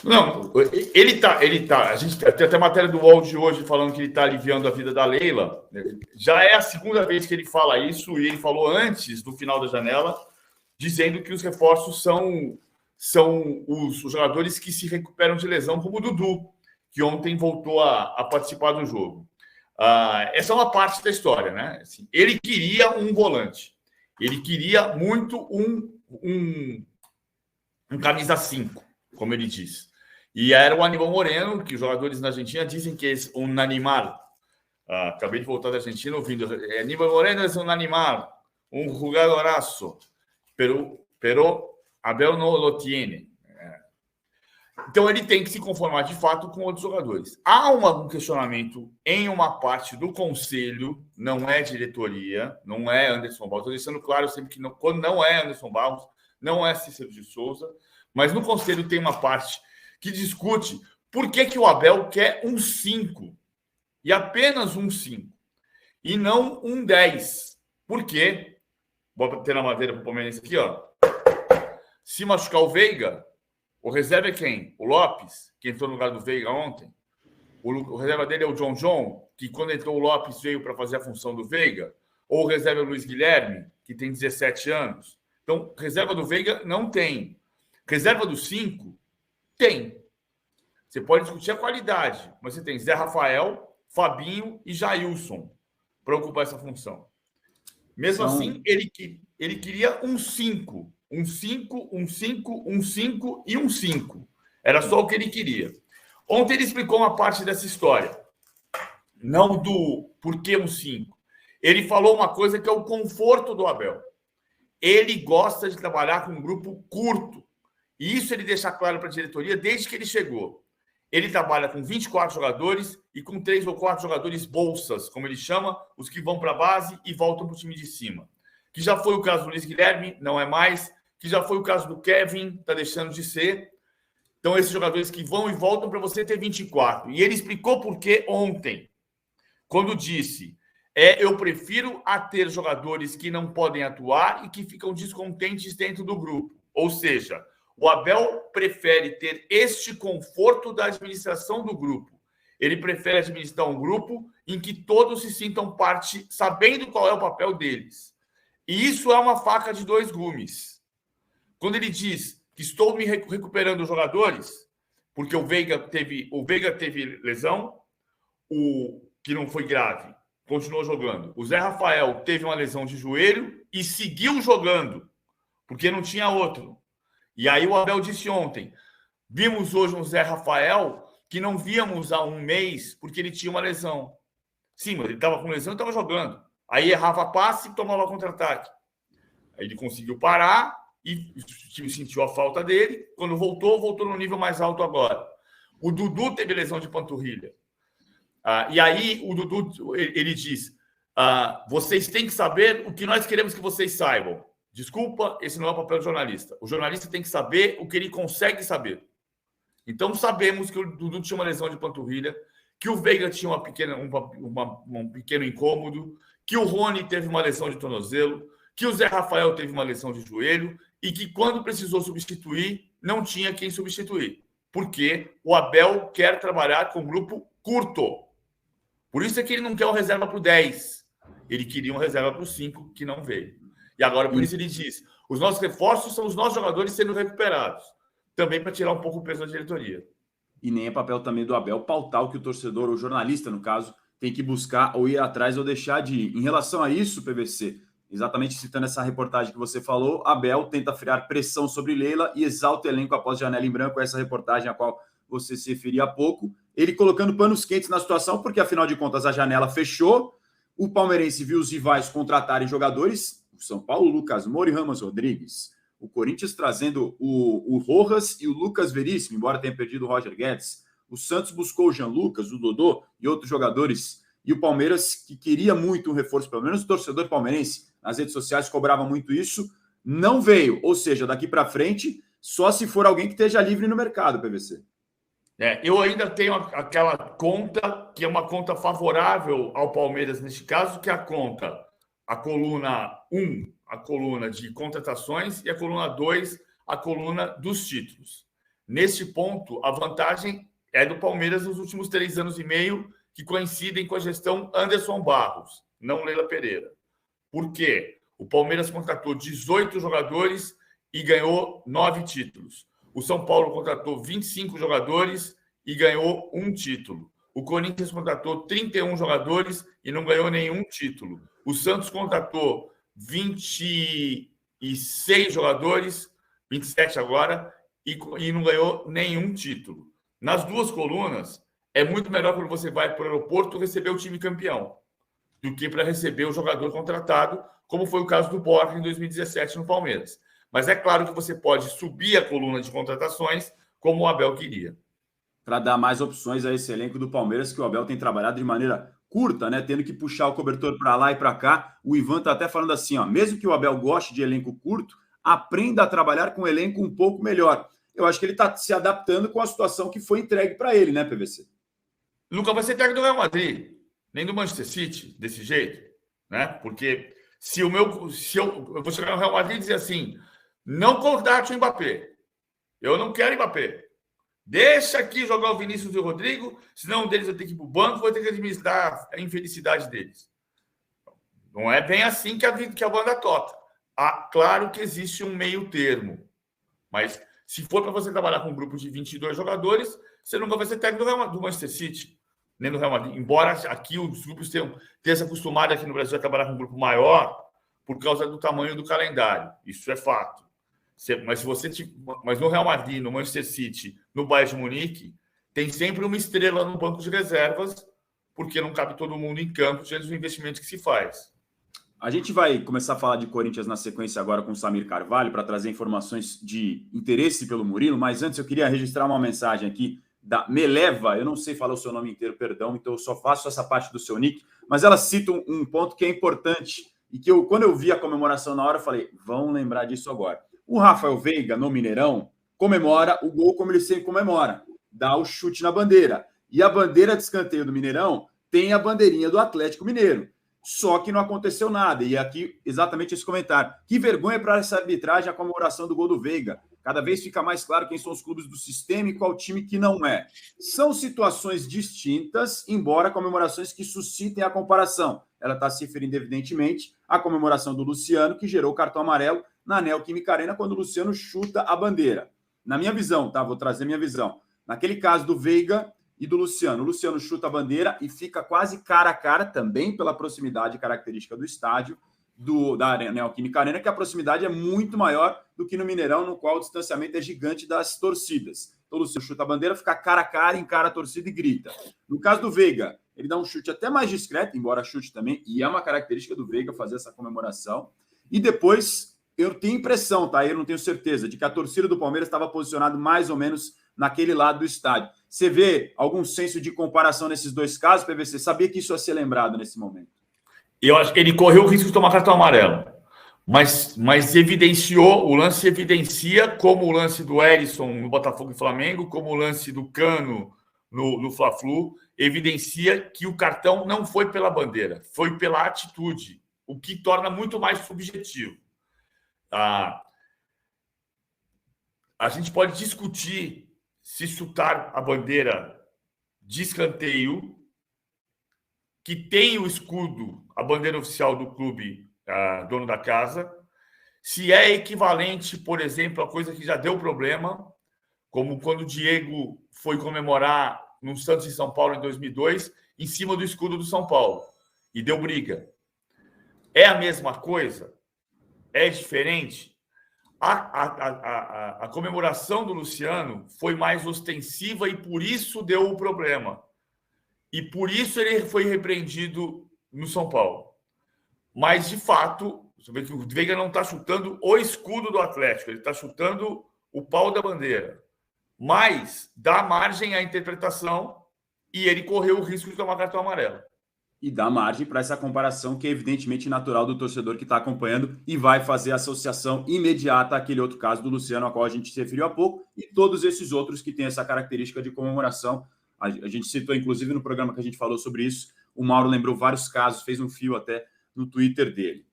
Não, ele tá. A gente tem até matéria do UOL de hoje falando que ele está aliviando a vida da Leila. Já é a segunda vez que ele fala isso, e ele falou antes do final da janela, dizendo que os reforços são os jogadores que se recuperam de lesão, como o Dudu, que ontem voltou a participar do jogo. Essa é uma parte da história, né? Assim, ele queria um volante. Ele queria muito um camisa 5, como ele diz. E era o Aníbal Moreno, que os jogadores na Argentina dizem que é um animal. Acabei de voltar da Argentina ouvindo. Aníbal Moreno é um animal, um jugadoraço, pero Abel não lo tiene. Então ele tem que se conformar de fato com outros jogadores. Há um questionamento em uma parte do conselho, não é diretoria, não é Anderson Barros. Estou deixando claro sempre que quando não é Anderson Barros, não é Cícero de Souza, mas no conselho tem uma parte que discute por que o Abel quer um 5 e apenas um 5 e não um 10. Por quê? Vou ter na madeira para o Palmeirense aqui, ó. Se machucar o Veiga, o reserva é quem? O Lopes, que entrou no lugar do Veiga ontem. O reserva dele é o John, que quando entrou o Lopes veio para fazer a função do Veiga. Ou o reserva é o Luiz Guilherme, que tem 17 anos. Então, reserva do Veiga não tem. Reserva do 5 tem. Você pode discutir a qualidade, mas você tem Zé Rafael, Fabinho e Jailson para ocupar essa função. Mesmo assim, ele queria um 5. Um 5, um 5, um 5 e um 5. Era só o que ele queria. Ontem ele explicou uma parte dessa história. Não do porquê um 5. Ele falou uma coisa que é o conforto do Abel. Ele gosta de trabalhar com um grupo curto. E isso ele deixa claro para a diretoria desde que ele chegou. Ele trabalha com 24 jogadores e com 3 ou 4 jogadores bolsas, como ele chama, os que vão para a base e voltam para o time de cima. Que já foi o caso do Luiz Guilherme, não é mais. Que já foi o caso do Kevin, está deixando de ser. Então, esses jogadores que vão e voltam para você ter 24. E ele explicou por que ontem, quando disse: eu prefiro ter jogadores que não podem atuar e que ficam descontentes dentro do grupo. Ou seja, o Abel prefere ter este conforto da administração do grupo. Ele prefere administrar um grupo em que todos se sintam parte, sabendo qual é o papel deles. E isso é uma faca de 2 gumes. Quando ele diz que estou me recuperando os jogadores, porque o Veiga teve lesão, o que não foi grave, continuou jogando. O Zé Rafael teve uma lesão de joelho e seguiu jogando, porque não tinha outro. E aí o Abel disse ontem, vimos hoje um Zé Rafael que não víamos há um mês porque ele tinha uma lesão. Sim, mas ele estava com lesão e estava jogando. Aí errava passe e tomava contra-ataque. Aí ele conseguiu parar e o time sentiu a falta dele. Quando voltou no nível mais alto agora. O Dudu teve lesão de panturrilha. E aí o Dudu, ele diz, vocês têm que saber o que nós queremos que vocês saibam. Desculpa, esse não é o papel do jornalista. O jornalista tem que saber o que ele consegue saber. Então sabemos que o Dudu tinha uma lesão de panturrilha, que o Veiga tinha um pequeno incômodo, que o Rony teve uma lesão de tornozelo, que o Zé Rafael teve uma lesão de joelho e que quando precisou substituir, não tinha quem substituir. Porque o Abel quer trabalhar com um grupo curto. Por isso é que ele não quer uma reserva para o 10. Ele queria uma reserva para o 5, que não veio. E agora, por isso ele diz, os nossos reforços são os nossos jogadores sendo recuperados. Também para tirar um pouco o peso da diretoria. E nem é papel também do Abel pautar o que o torcedor, o jornalista, no caso, tem que buscar ou ir atrás ou deixar de ir. Em relação a isso, PVC, exatamente citando essa reportagem que você falou, Abel tenta friar pressão sobre Leila e exalta o elenco após janela em branco, essa reportagem a qual você se referia há pouco, ele colocando panos quentes na situação, porque afinal de contas a janela fechou, o palmeirense viu os rivais contratarem jogadores, o São Paulo, Lucas Moura e Ramos Rodrigues, o Corinthians trazendo o Rojas e o Lucas Veríssimo, embora tenha perdido o Roger Guedes, o Santos buscou o Jean Lucas, o Dodô e outros jogadores, e o Palmeiras, que queria muito um reforço, pelo menos o torcedor palmeirense, nas redes sociais cobrava muito isso, não veio, ou seja, daqui para frente, só se for alguém que esteja livre no mercado, PVC. Eu ainda tenho aquela conta, que é uma conta favorável ao Palmeiras neste caso, que é a coluna 1, a coluna de contratações, e a coluna 2, a coluna dos títulos. Neste ponto, a vantagem é do Palmeiras nos últimos 3 anos e meio, que coincidem com a gestão Anderson Barros, não Leila Pereira. Por quê? O Palmeiras contratou 18 jogadores e ganhou 9 títulos. O São Paulo contratou 25 jogadores e ganhou 1 título. O Corinthians contratou 31 jogadores e não ganhou nenhum título. O Santos contratou 26 jogadores, 27 agora, e não ganhou nenhum título. Nas duas colunas, é muito melhor quando você vai para o aeroporto receber o time campeão do que para receber o jogador contratado, como foi o caso do Borja em 2017 no Palmeiras. Mas é claro que você pode subir a coluna de contratações como o Abel queria. Para dar mais opções a esse elenco do Palmeiras, que o Abel tem trabalhado de maneira curta, né? Tendo que puxar o cobertor para lá e para cá. O Ivan está até falando assim, ó, mesmo que o Abel goste de elenco curto, aprenda a trabalhar com um elenco um pouco melhor. Eu acho que ele está se adaptando com a situação que foi entregue para ele, né, PVC? Nunca vai ser técnico do Real Madrid, nem do Manchester City, desse jeito, né? Porque se eu vou chegar no Real Madrid e dizer assim, não contrate o Mbappé. Eu não quero Mbappé. Deixa aqui jogar o Vinícius e o Rodrigo, senão um deles vai ter que ir para o banco, vai ter que administrar a infelicidade deles. Não é bem assim que a banda toca. Claro que existe um meio termo, mas se for para você trabalhar com um grupo de 22 jogadores, você nunca vai ser técnico do Manchester City, nem do Real Madrid. Embora aqui os grupos tenham se acostumado aqui no Brasil a trabalhar com um grupo maior por causa do tamanho do calendário. Isso é fato. Mas no Real Madrid, no Manchester City, no Bayern de Munique, tem sempre uma estrela no banco de reservas, porque não cabe todo mundo em campo diante do investimento que se faz. A gente vai começar a falar de Corinthians na sequência agora com o Samir Carvalho para trazer informações de interesse pelo Murilo, mas antes eu queria registrar uma mensagem aqui da Meleva, eu não sei falar o seu nome inteiro, perdão, então eu só faço essa parte do seu nick, mas ela cita um ponto que é importante e que quando eu vi a comemoração na hora, eu falei, vão lembrar disso agora. O Rafael Veiga, no Mineirão, comemora o gol como ele sempre comemora, dá o chute na bandeira. E a bandeira de escanteio do Mineirão tem a bandeirinha do Atlético Mineiro. Só que não aconteceu nada. E aqui, exatamente esse comentário. Que vergonha para essa arbitragem a comemoração do gol do Veiga. Cada vez fica mais claro quem são os clubes do sistema e qual time que não é. São situações distintas, embora comemorações que suscitem a comparação. Ela está se referindo, evidentemente, à comemoração do Luciano, que gerou o cartão amarelo na Neoquímica Arena, quando o Luciano chuta a bandeira. Na minha visão, tá? Vou trazer minha visão. Naquele caso do Veiga e do Luciano, o Luciano chuta a bandeira e fica quase cara a cara, também pela proximidade característica do estádio, da Neoquímica Arena, que a proximidade é muito maior do que no Mineirão, no qual o distanciamento é gigante das torcidas. Então o Luciano chuta a bandeira, fica cara a cara, encara a torcida e grita. No caso do Veiga, ele dá um chute até mais discreto, embora chute também, e é uma característica do Veiga fazer essa comemoração. E depois, eu tenho impressão, tá? Eu não tenho certeza, de que a torcida do Palmeiras estava posicionada mais ou menos naquele lado do estádio. Você vê algum senso de comparação nesses dois casos, PVC? Sabia que isso ia ser lembrado nesse momento? Eu acho que ele correu o risco de tomar cartão amarelo. Mas evidenciou, o lance evidencia, como o lance do Erisson no Botafogo e Flamengo, como o lance do Cano no Fla-Flu, evidencia que o cartão não foi pela bandeira, foi pela atitude, o que torna muito mais subjetivo. A gente pode discutir se chutar a bandeira de escanteio, que tem o escudo, a bandeira oficial do clube, dono da casa, se é equivalente, por exemplo, a coisa que já deu problema, como quando o Diego foi comemorar no Santos e São Paulo em 2002, em cima do escudo do São Paulo, e deu briga. É a mesma coisa? É diferente? A comemoração do Luciano foi mais ostensiva e por isso deu o problema. E por isso ele foi repreendido no São Paulo. Mas, de fato, você vê que o Veiga não está chutando o escudo do Atlético, ele está chutando o pau da bandeira. Mas dá margem à interpretação e ele correu o risco de tomar cartão amarelo. E dá margem para essa comparação que é evidentemente natural do torcedor que está acompanhando e vai fazer a associação imediata àquele outro caso do Luciano, a qual a gente se referiu há pouco, e todos esses outros que têm essa característica de comemoração. A gente citou, inclusive, no programa que a gente falou sobre isso, o Mauro lembrou vários casos, fez um fio até no Twitter dele.